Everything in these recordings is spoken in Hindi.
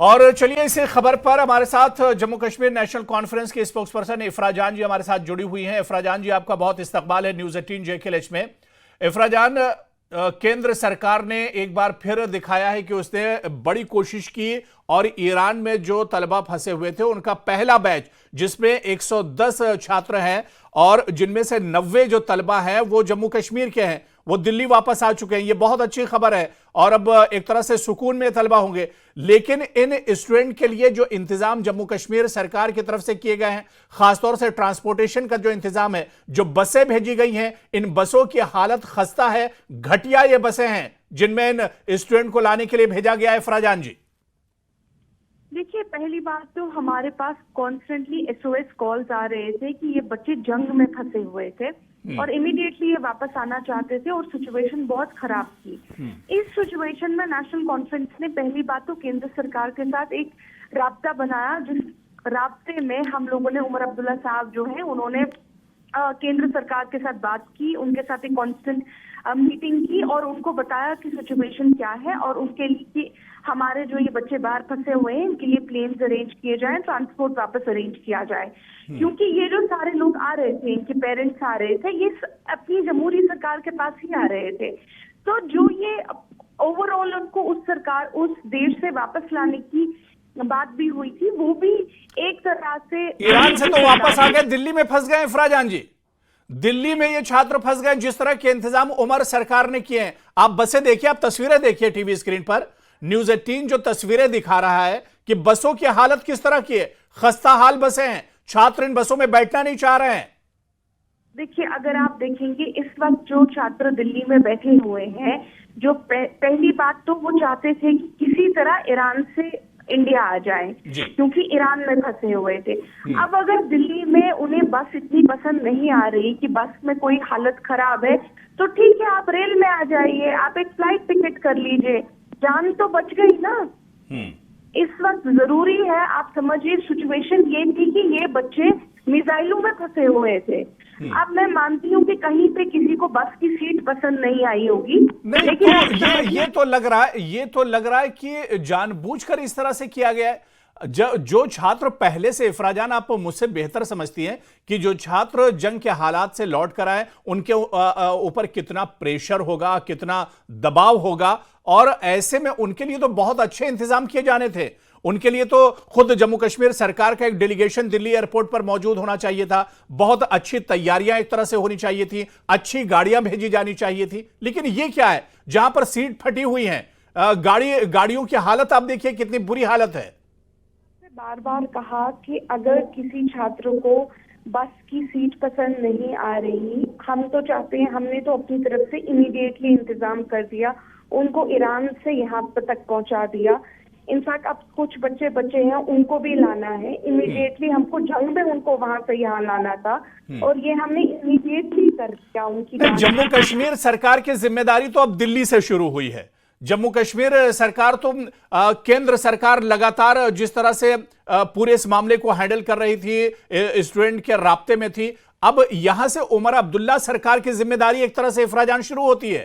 और चलिए इसी खबर पर हमारे साथ जम्मू कश्मीर नेशनल कॉन्फ्रेंस के स्पोक्स पर्सन इफ्रा जान जी हमारे साथ जुड़ी हुई हैं। इफ्रा जान जी, आपका बहुत इस्तकबाल है न्यूज़ 18 JKLH में। इफ्रा जान, केंद्र सरकार ने एक बार फिर दिखाया है कि उसने बड़ी कोशिश की और ईरान में जो तलबा फंसे हुए थे उनका पहला बैच, जिसमें 110 छात्र हैं और जिनमें से 90 जो तलबा हैं वो जम्मू कश्मीर के हैं, वो दिल्ली वापस आ चुके हैं। ये बहुत अच्छी खबर है और अब एक तरह से सुकून में तलबा होंगे। लेकिन इन स्टूडेंट के लिए जो इंतजाम जम्मू कश्मीर सरकार की तरफ से किए गए हैं, खासतौर से ट्रांसपोर्टेशन का जो इंतजाम है, जो बसें भेजी गई हैं, इन बसों की हालत खस्ता है, घटिया ये बसें हैं जिनमें इन स्टूडेंट को लाने के लिए भेजा गया है। फराजान जी, देखिए, पहली बात तो हमारे पास कॉन्स्टेंटली SOS कॉल्स आ रहे थे कि ये बच्चे जंग में फंसे हुए थे और इमीडिएटली ये वापस आना चाहते थे और सिचुएशन बहुत खराब थी। इस सिचुएशन में नेशनल कॉन्फ्रेंस ने पहली बात तो केंद्र सरकार के साथ एक राब्ता बनाया, जिस राब्ते में हम लोगों ने उमर अब्दुल्ला साहब जो हैं उन्होंने केंद्र सरकार के साथ बात की, उनके साथ एक कांस्टेंट मीटिंग की और उनको बताया कि सिचुएशन क्या है और उनके लिए हमारे जो ये बच्चे बाहर फंसे हुए हैं इनके लिए प्लेन्स अरेंज किए जाएं, ट्रांसपोर्ट वापस अरेंज किया जाए। क्योंकि ये जो सारे लोग आ रहे थे, इनके पेरेंट्स आ रहे थे, ये अपनी जमहूरी सरकार के पास ही आ रहे थे। तो जो ये ओवरऑल उनको उस देश से वापस लाने की बात भी हुई थी, वो भी एक तरह से ईरान से तो वापस आ गए, दिल्ली में फंस गए। फराजान जी, दिल्ली में ये छात्र फंस गए। जिस तरह के इंतजाम उमर सरकार ने किए हैं, आप बसें देखिए, आप तस्वीरें देखिए टीवी स्क्रीन पर। न्यूज़ 18 जो तस्वीरें दिखा रहा है कि बसों की हालत किस तरह की है, खस्ता हाल बसें हैं, छात्र इन बसों में बैठना नहीं चाह रहे हैं। देखिए, अगर आप देखेंगे इस वक्त जो छात्र दिल्ली में बैठे हुए हैं, जो पहली बात तो वो चाहते थे कि किसी तरह ईरान से इंडिया आ जाए, क्योंकि ईरान में फंसे हुए थे। अब अगर दिल्ली में उन्हें बस इतनी पसंद नहीं आ रही कि बस में कोई हालत खराब है, तो ठीक है, आप रेल में आ जाइए, आप एक फ्लाइट टिकट कर लीजिए, जान तो बच गई ना। इस वक्त जरूरी है, आप समझिए सिचुएशन ये थी कि ये बच्चे मिसाइलों में फंसे हुए थे। अब मैं मानती हूँ कि कहीं पे किसी को बस की सीट पसंद नहीं आई होगी, लेकिन तो ये तो लग रहा है कि जानबूझकर इस तरह से किया गया है। जो छात्र पहले से, इफ्राजान आप मुझसे बेहतर समझती हैं कि जो छात्र जंग के हालात से लौट कर आए उनके ऊपर कितना प्रेशर होगा, कितना दबाव होगा, और ऐसे में उनके लिए तो बहुत अच्छे इंतजाम किए जाने थे। उनके लिए तो खुद जम्मू कश्मीर सरकार का एक डेलीगेशन दिल्ली एयरपोर्ट पर मौजूद होना चाहिए था, बहुत अच्छी तैयारियां एक तरह से होनी चाहिए थी, अच्छी गाड़ियां भेजी जानी चाहिए थी। लेकिन ये क्या है, जहां पर सीट फटी हुई है, गाड़ियों की हालत आप देखिए कितनी बुरी हालत है। बार बार कहा कि अगर किसी छात्र को बस की सीट पसंद नहीं आ रही, हम तो चाहते हैं, हमने तो अपनी तरफ से इमीडिएटली इंतजाम कर दिया, उनको ईरान से यहाँ तक पहुंचा दिया। इनफैक्ट अब कुछ बच्चे हैं, उनको भी लाना है इमीडिएटली। हमको जंग में उनको वहां से यहाँ लाना था और ये हमने इमीडिएटली कर दिया। उनकी जम्मू कश्मीर सरकार की जिम्मेदारी तो अब दिल्ली से शुरू हुई है। जम्मू कश्मीर सरकार तो केंद्र सरकार लगातार जिस तरह से पूरे इस मामले को हैंडल कर रही थी, स्टूडेंट के राब्ते में थी, अब यहां से उमर अब्दुल्ला सरकार की जिम्मेदारी एक तरह से इफ्राजान शुरू होती है।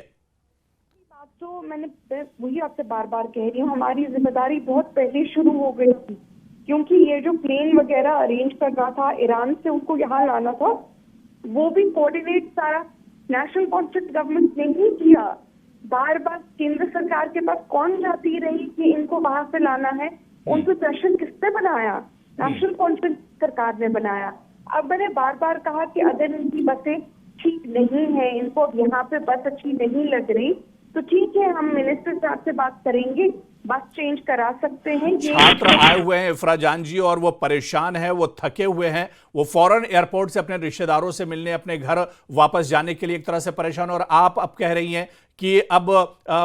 बात तो मैंने वही आपसे बार बार कह रही हूँ, हमारी जिम्मेदारी बहुत पहले शुरू हो गई थी, क्योंकि ये जो प्लेन वगैरह अरेंज करना था, ईरान से उनको यहाँ लाना था, वो भी कोऑर्डिनेट सारा नेशनल कॉन्फ्रेंस गवर्नमेंट ने ही किया। बार बार केंद्र सरकार के पास कौन जाती रही कि इनको वहां से लाना है, उन पर प्रेशर किसने बनाया? नेशनल कॉन्फ्रेंस सरकार ने बनाया। अब मैंने बार बार कहा कि अगर इनकी बसें ठीक नहीं है, इनको यहाँ पे बस अच्छी नहीं लग रही, तो ठीक है, हम मिनिस्टर साहब से बात करेंगे, बस चेंज करा सकते हैं। छात्र आए हुए हैं इफ्राजान जी और वो परेशान है, वो थके हुए हैं, वो फौरन एयरपोर्ट से अपने रिश्तेदारों से मिलने, अपने घर वापस जाने के लिए एक तरह से परेशान। और आप अब कह रही हैं कि अब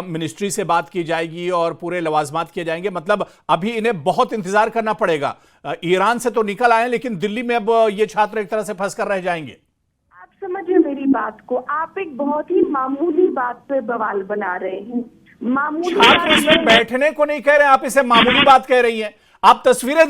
मिनिस्ट्री से बात की जाएगी और पूरे लवाजमात किए जाएंगे, मतलब अभी इन्हें बहुत इंतजार करना पड़ेगा। ईरान से तो निकल आए, लेकिन दिल्ली में अब ये छात्र एक तरह से फंस कर रह जाएंगे। समझिए मेरी बात को, आप एक बहुत ही मामूली बात पे बवाल बना रहे हैं। मामूली छात्र इसमें बैठने को नहीं कह रहे, आप इसे मामूली बात कह रही हैं। आप तस्वीरें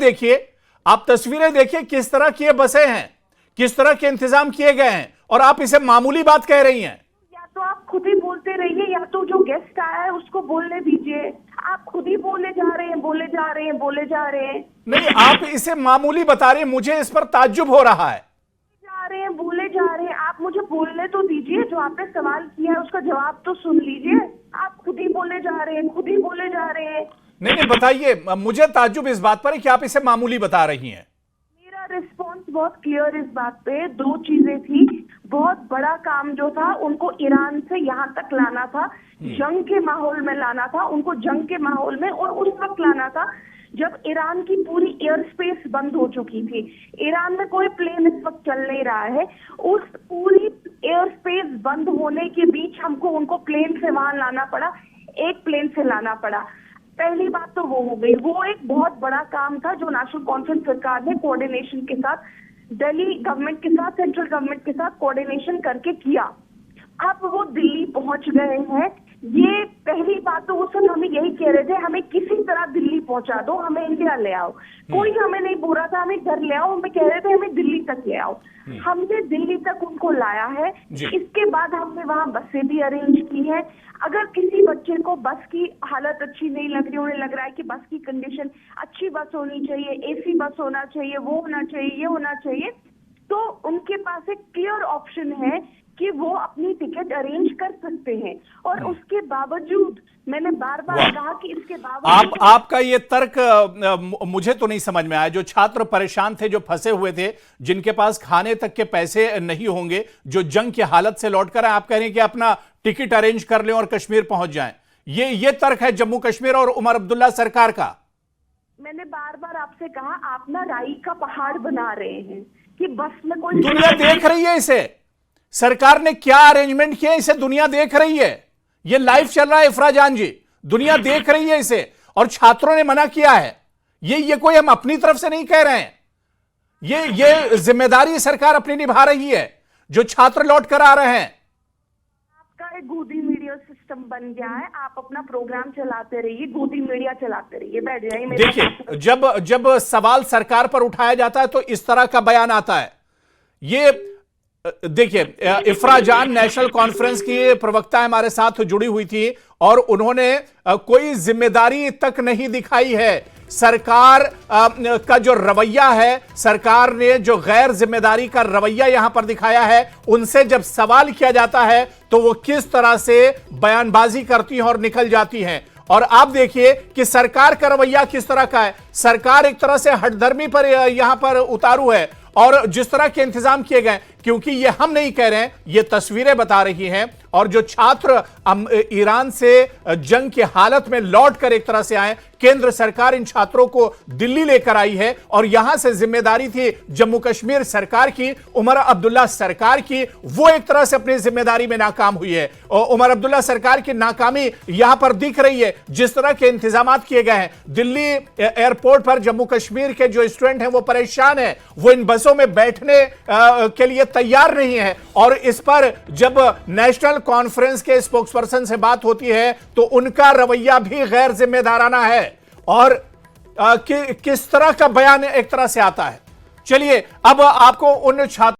देखिए किस तरह की ये बसें हैं, किस तरह के इंतजाम किए गए हैं, और आप इसे मामूली बात कह रही हैं। या तो आप खुद ही बोलते रहिए, या तो जो गेस्ट आया है उसको बोलने दीजिए। आप खुद ही बोले जा रहे हैं, बोले जा रहे हैं, बोले जा रहे हैं। नहीं, आप इसे मामूली बता रहे हैं, मुझे इस पर ताज्जुब हो रहा है। जा रहे हैं, बोले जा रहे हैं। आप मुझे बोलने तो दीजिए, जो आपने सवाल किया है उसका जवाब तो सुन लीजिए। आप खुद ही बोले जा रहे हैं, खुद ही बोले जा रहे हैं। नहीं नहीं, बताइए, मुझे ताज्जुब इस बात पर है कि आप इसे मामूली बता रही हैं। मेरा रिस्पॉन्स बहुत क्लियर इस बात पे। दो चीजें थी। बहुत बड़ा काम जो था उनको ईरान से यहाँ तक लाना था, जंग के माहौल में लाना था, उनको जंग के माहौल में, और उस वक्त लाना था जब ईरान की पूरी एयर स्पेस बंद हो चुकी थी। ईरान में कोई प्लेन इस वक्त चल नहीं रहा है। उस पूरी एयर स्पेस बंद होने के बीच हमको उनको प्लेन से वहां लाना पड़ा, एक प्लेन से लाना पड़ा। पहली बात तो वो हो गई। वो एक बहुत बड़ा काम था जो नेशनल कॉन्फ्रेंस सरकार ने कोऑर्डिनेशन के साथ, दिल्ली गवर्नमेंट के साथ, सेंट्रल गवर्नमेंट के साथ कोऑर्डिनेशन करके किया। अब वो दिल्ली पहुंच गए हैं। ये पहली बात तो वो सब हमें यही कह रहे थे, हमें किसी तरह दिल्ली पहुंचा दो, हमें इंडिया ले आओ। कोई हमें नहीं बोल रहा था हमें घर ले आओ, हमें कह रहे थे हमें दिल्ली तक ले आओ। हमने दिल्ली तक उनको लाया है। इसके बाद हमने वहां बसें भी अरेंज की हैं। अगर किसी बच्चे को बस की हालत अच्छी नहीं लग रही, उन्हें लग रहा है कि बस की कंडीशन, अच्छी बस होनी चाहिए, एसी बस होना चाहिए, वो होना चाहिए, ये होना चाहिए, तो उनके पास एक क्लियर ऑप्शन है कि वो अपनी टिकट अरेंज कर सकते हैं। और उसके बावजूद मैंने बार बार कहा कि इसके बावजूद आपका ये तर्क मुझे तो नहीं समझ में आया। जो छात्र परेशान थे, जो फंसे हुए थे, जिनके पास खाने तक के पैसे नहीं होंगे, जो जंग की हालत से लौट कर आए, आप कह रहे हैं कि अपना टिकट अरेंज कर लें और कश्मीर पहुंच जाएं। ये तर्क है जम्मू कश्मीर और उमर अब्दुल्ला सरकार का। मैंने बार बार आपसे कहा, आप ना राई का पहाड़ बना रहे हैं कि बस में कोई, दुनिया देख रही है इसे। सरकार ने क्या अरेंजमेंट किया, इसे दुनिया देख रही है। ये लाइव चल रहा है इफ्रा जान जी, दुनिया देख रही है इसे। और छात्रों ने मना किया है। ये कोई हम अपनी तरफ से नहीं कह रहे हैं। ये जिम्मेदारी सरकार अपनी निभा रही है। जो छात्र लौट कर आ रहे हैं, आपका एक गोदी मीडिया सिस्टम बन गया है। आप अपना प्रोग्राम चलाते रहिए, गोदी मीडिया चलाते रहिए, बैठ जाइए। देखिए, जब सवाल सरकार पर उठाया जाता है तो इस तरह का बयान आता है। ये देखिए, इफ्रा जान नेशनल कॉन्फ्रेंस की प्रवक्ता हमारे साथ जुड़ी हुई थी और उन्होंने कोई जिम्मेदारी तक नहीं दिखाई है। सरकार का जो रवैया है, सरकार ने जो गैर जिम्मेदारी का रवैया यहां पर दिखाया है, उनसे जब सवाल किया जाता है तो वो किस तरह से बयानबाजी करती हैं और निकल जाती हैं। और आप देखिए कि सरकार का रवैया किस तरह का है। सरकार एक तरह से हठधर्मी पर यहां पर उतारू है। और जिस तरह के इंतजाम किए गए, क्योंकि ये हम नहीं कह रहे हैं, ये तस्वीरें बता रही हैं। और जो छात्र ईरान से जंग की हालत में लौट कर एक तरह से आए, केंद्र सरकार इन छात्रों को दिल्ली लेकर आई है और यहां से जिम्मेदारी थी जम्मू कश्मीर सरकार की, उमर अब्दुल्ला सरकार की। वो एक तरह से अपनी जिम्मेदारी में नाकाम हुई है। और उमर अब्दुल्ला सरकार की नाकामी यहां पर दिख रही है। जिस तरह के इंतजाम किए गए हैं, दिल्ली एयरपोर्ट पर जम्मू कश्मीर के जो स्टूडेंट हैं वो परेशान है, वो इन बसों में बैठने के लिए तैयार नहीं है। और इस पर जब नेशनल कॉन्फ्रेंस के स्पोक्सपर्सन से बात होती है तो उनका रवैया भी गैर जिम्मेदाराना है। और किस तरह का बयान एक तरह से आता है। चलिए, अब आपको उन छात्रों